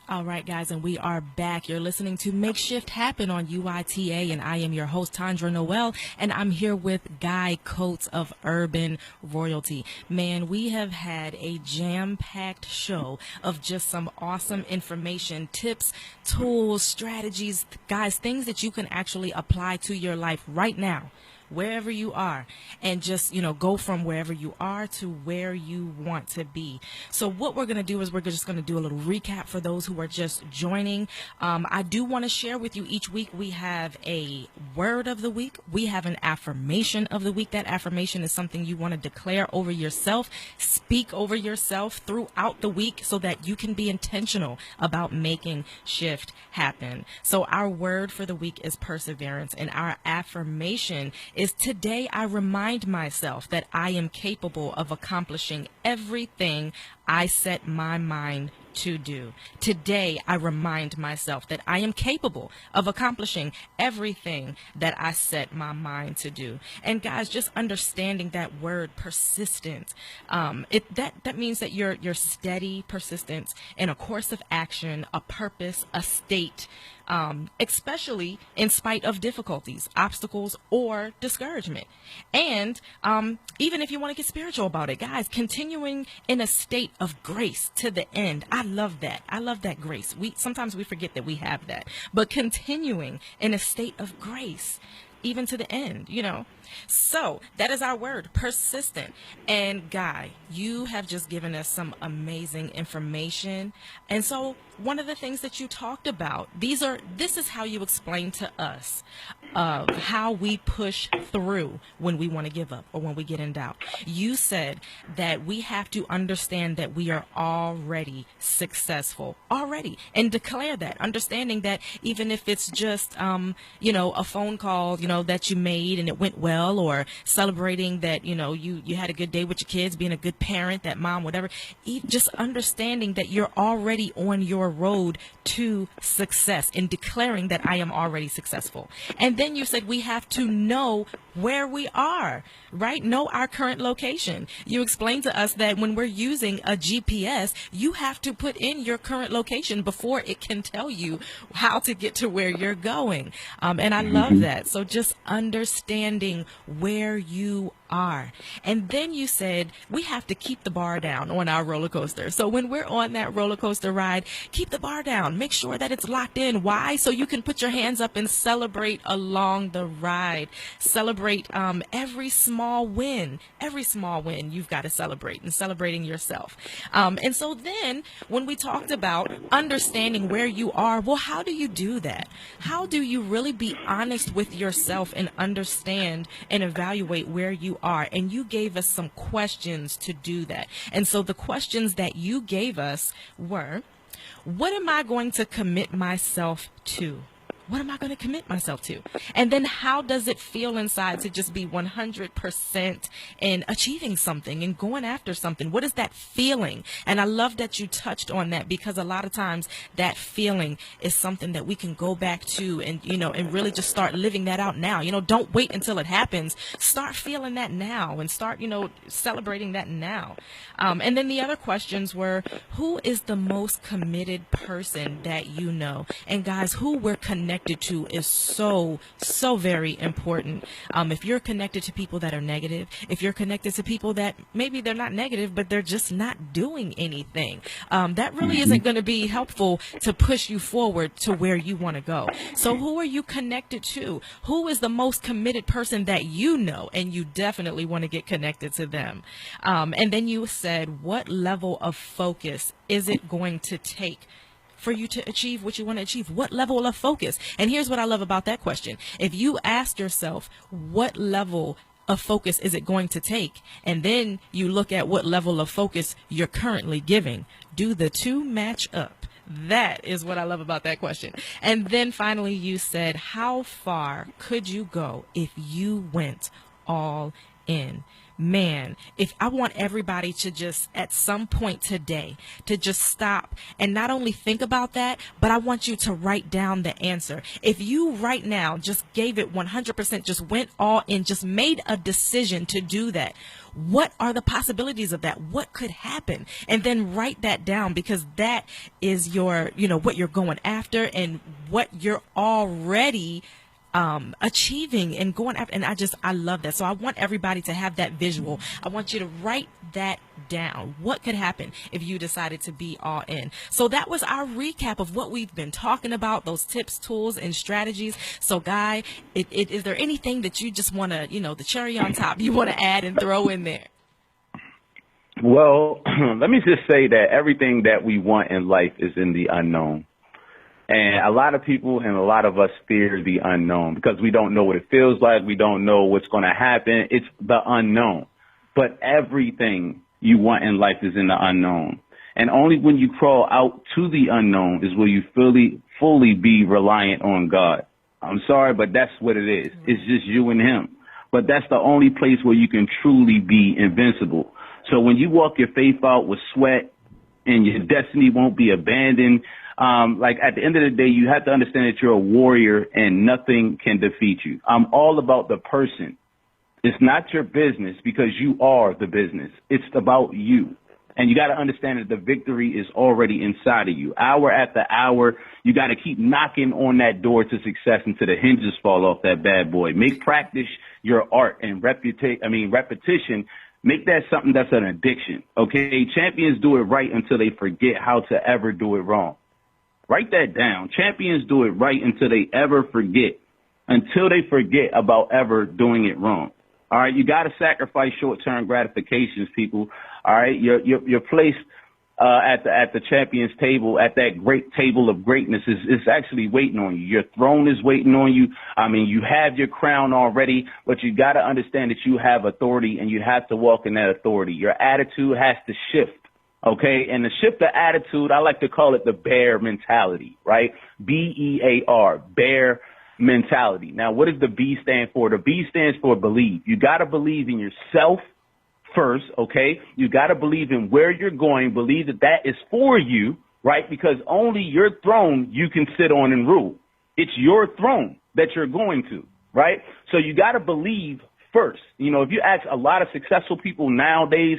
All right, guys, and we are back. You're listening to Makeshift Happen on UITA, and I am your host, Taundra Noel, and I'm here with Guy Coates of Urban Royalty. Man, we have had a jam-packed show of just some awesome information, tips, tools, strategies, guys, things that you can actually apply to your life right now, wherever you are, and just, go from wherever you are to where you want to be. So what we're going to do is we're just going to do a little recap for those who are just joining. I do want to share with you each week we have a word of the week. We have an affirmation of the week. That affirmation is something you want to declare over yourself, speak over yourself throughout the week so that you can be intentional about making shift happen. So our word for the week is perseverance, and our affirmation is today I remind myself that I am capable of accomplishing everything I set my mind to do. Today I remind myself that I am capable of accomplishing everything that I set my mind to do. And guys, just understanding that word persistent, that means that you're steady, persistent in a course of action, a purpose, a state, especially in spite of difficulties, obstacles, or discouragement. And even if you want to get spiritual about it, guys, continuing in a state of grace to the end. I love that. I love that grace. Sometimes we forget that we have that, but continuing in a state of grace even to the end, So that is our word, persistent. And Guy, you have just given us some amazing information. And so one of the things that you talked about, this is how you explain to us how we push through when we want to give up or when we get in doubt. You said that we have to understand that we are already successful already, and declare that, understanding that even if it's just, a phone call, that you made and it went well, or celebrating that, you had a good day with your kids, being a good parent, that mom, whatever, just understanding that you're already on your road to success and declaring that I am already successful. And then you said we have to know where we are, right? Know our current location. You explained to us that when we're using a GPS, you have to put in your current location before it can tell you how to get to where you're going. And I love that. So just understanding where you are. And then you said we have to keep the bar down on our roller coaster. So when we're on that roller coaster ride, keep the bar down. Make sure that it's locked in. Why? So you can put your hands up and celebrate along the ride. Celebrate every small win. Every small win you've got to celebrate, and celebrating yourself. And so then when we talked about understanding where you are, well, how do you do that? How do you really be honest with yourself and understand and evaluate where you are? And you gave us some questions to do that. And so the questions that you gave us were, what am I going to commit myself to? What am I going to commit myself to? And then how does it feel inside to just be 100% in achieving something and going after something? What is that feeling? And I love that you touched on that, because a lot of times that feeling is something that we can go back to and, and really just start living that out now. Don't wait until it happens. Start feeling that now and start, celebrating that now. And then the other questions were, who is the most committed person that you know? And guys, who we're connected to is so very important. If you're connected to people that are negative, if you're connected to people that maybe they're not negative, but they're just not doing anything, that really isn't going to be helpful to push you forward to where you want to go. So who are you connected to? Who is the most committed person that you know? And you definitely want to get connected to them. And then you said, what level of focus is it going to take for you to achieve what you want to achieve? What level of focus? And here's what I love about that question. If you ask yourself, what level of focus is it going to take? And then you look at what level of focus you're currently giving. Do the two match up? That is what I love about that question. And then finally you said, how far could you go if you went all in? man, if I want everybody to just at some point today to just stop and not only think about that, but I want you to write down the answer. If you right now just gave it 100%, just went all in, just made a decision to do that, what are the possibilities of that? What could happen? And then write that down, because that is your, what you're going after and what you're already achieving and going after. And I love that. So I want everybody to have that visual. I want you to write that down. What could happen if you decided to be all in? So that was our recap of what we've been talking about, those tips, tools, and strategies. So Guy, is there anything that you just want to, the cherry on top you want to add and throw in there? Well, let me just say that everything that we want in life is in the unknown. And a lot of people and a lot of us fear the unknown because we don't know what it feels like. We don't know what's going to happen. It's the unknown. But everything you want in life is in the unknown. And only when you crawl out to the unknown is will you fully be reliant on God. I'm sorry, but that's what it is. It's just you and him. But that's the only place where you can truly be invincible. So when you walk your faith out with sweat and your destiny won't be abandoned, like at the end of the day, you have to understand that you're a warrior and nothing can defeat you. I'm all about the person. It's not your business because you are the business. It's about you. And you got to understand that the victory is already inside of you. Hour after hour, you got to keep knocking on that door to success until the hinges fall off that bad boy. Make practice your art and repetition. Make that something that's an addiction. Okay. Champions do it right until they forget how to ever do it wrong. Write that down. Champions do it right until they forget about ever doing it wrong. All right. You got to sacrifice short-term gratifications, people. All right. Your place at the champions table, at that great table of greatness is actually waiting on you. Your throne is waiting on you. I mean, you have your crown already, but you got to understand that you have authority and you have to walk in that authority. Your attitude has to shift. Okay, and the shift of attitude, I like to call it the bear mentality, right? B-E-A-R, bear mentality. Now, what does the B stand for? The B stands for believe. You got to believe in yourself first, okay? You got to believe in where you're going, believe that is for you, right? Because only your throne you can sit on and rule. It's your throne that you're going to, right? So you got to believe first. If you ask a lot of successful people nowadays,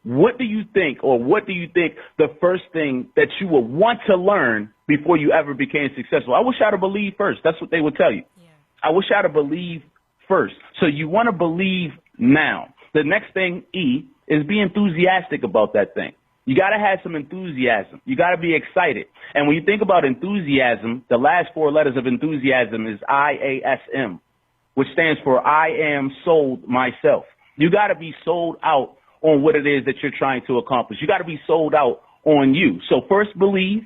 what do you think the first thing that you would want to learn before you ever became successful? I wish I'd have believed first. That's what they would tell you. Yeah. I wish I'd have believed first. So you want to believe now. The next thing, E, is be enthusiastic about that thing. You got to have some enthusiasm. You got to be excited. And when you think about enthusiasm, the last four letters of enthusiasm is IASM, which stands for I am sold myself. You got to be sold out on what it is that you're trying to accomplish. You got to be sold out on you. So first believe,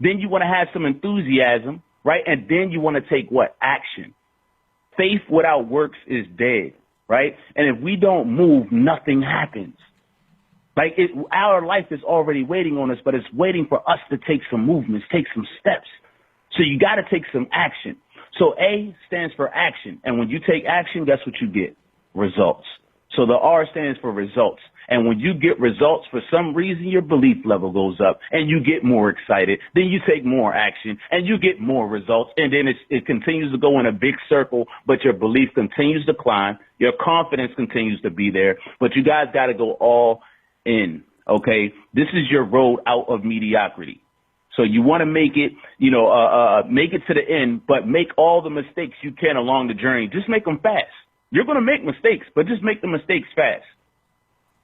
then you want to have some enthusiasm, right? And then you want to take what? Action. Faith without works is dead, right? And if we don't move, nothing happens. Like our life is already waiting on us, but it's waiting for us to take some movements, take some steps. So you got to take some action. So A stands for action. And when you take action, guess what you get? Results. So the R stands for results. And when you get results, for some reason, your belief level goes up and you get more excited. Then you take more action and you get more results. And then it continues to go in a big circle, but your belief continues to climb. Your confidence continues to be there. But you guys got to go all in. OK, this is your road out of mediocrity. So you want to make it, make it to the end, but make all the mistakes you can along the journey. Just make them fast. You're going to make mistakes, but just make the mistakes fast.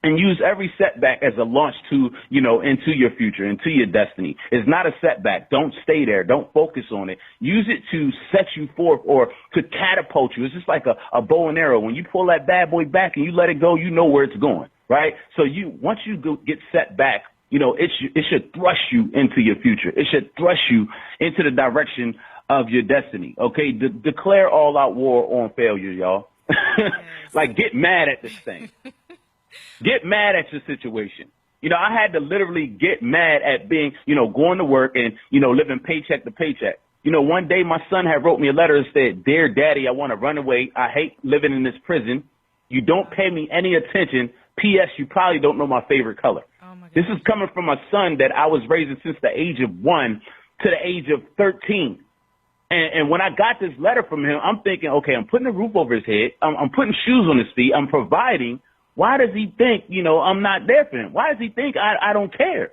And use every setback as a launch to, into your future, into your destiny. It's not a setback. Don't stay there. Don't focus on it. Use it to set you forth or to catapult you. It's just like a bow and arrow. When you pull that bad boy back and you let it go, you know where it's going, right? So once you get set back, it should thrust you into your future. It should thrust you into the direction of your destiny. Okay, declare all out war on failure, y'all. Like, get mad at this thing. Get mad at your situation. I had to literally get mad at being, going to work and, living paycheck to paycheck. One day my son had wrote me a letter and said, "Dear Daddy, I want to run away. I hate living in this prison. You don't pay me any attention. P.S. You probably don't know my favorite color. Oh my This is coming from a son that I was raising since the age of 1 to the age of 13. And when I got this letter from him, I'm thinking, okay, I'm putting a roof over his head. I'm putting shoes on his feet. I'm providing. Why does he think, I'm not there for him? Why does he think I don't care?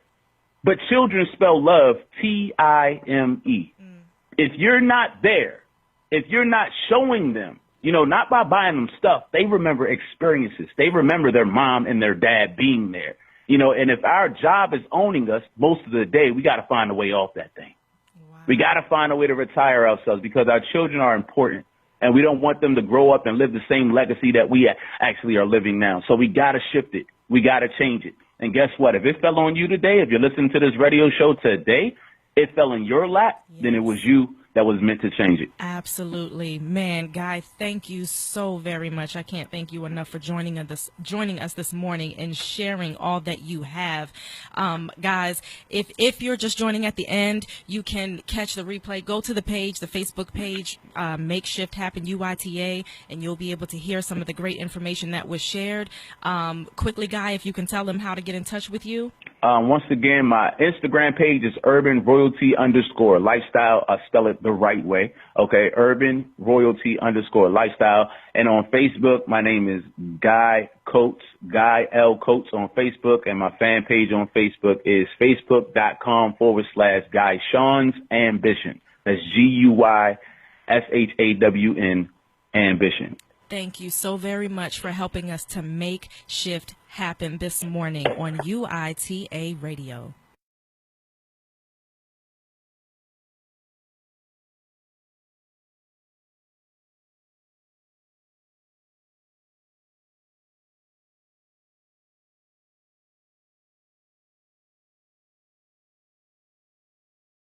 But children spell love Time. If you're not there, if you're not showing them, not by buying them stuff, they remember experiences. They remember their mom and their dad being there. And if our job is owning us most of the day, we got to find a way off that thing. Wow. We got to find a way to retire ourselves because our children are important. And we don't want them to grow up and live the same legacy that we actually are living now. So we got to shift it. We got to change it. And guess what? If it fell on you today, if you're listening to this radio show today, it fell in your lap, then it was you that was meant to change it. Absolutely. Man, Guy, thank you so very much. I can't thank you enough for joining us this morning and sharing all that you have. Guys, if you're just joining at the end, you can catch the replay. Go to the page, the Facebook page, Make Shift Happen UITA, and you'll be able to hear some of the great information that was shared. Quickly, Guy, if you can tell them how to get in touch with you. Once again, my Instagram page is urbanroyalty_lifestyle. I spell it the right way. Okay. urbanroyalty_lifestyle. And on Facebook, my name is Guy Coates, Guy L. Coates on Facebook. And my fan page on Facebook is facebook.com/Guy Sean's Ambition. That's GUYSHAWN Ambition. Thank you so very much for helping us to make shift happen this morning on UITA Radio.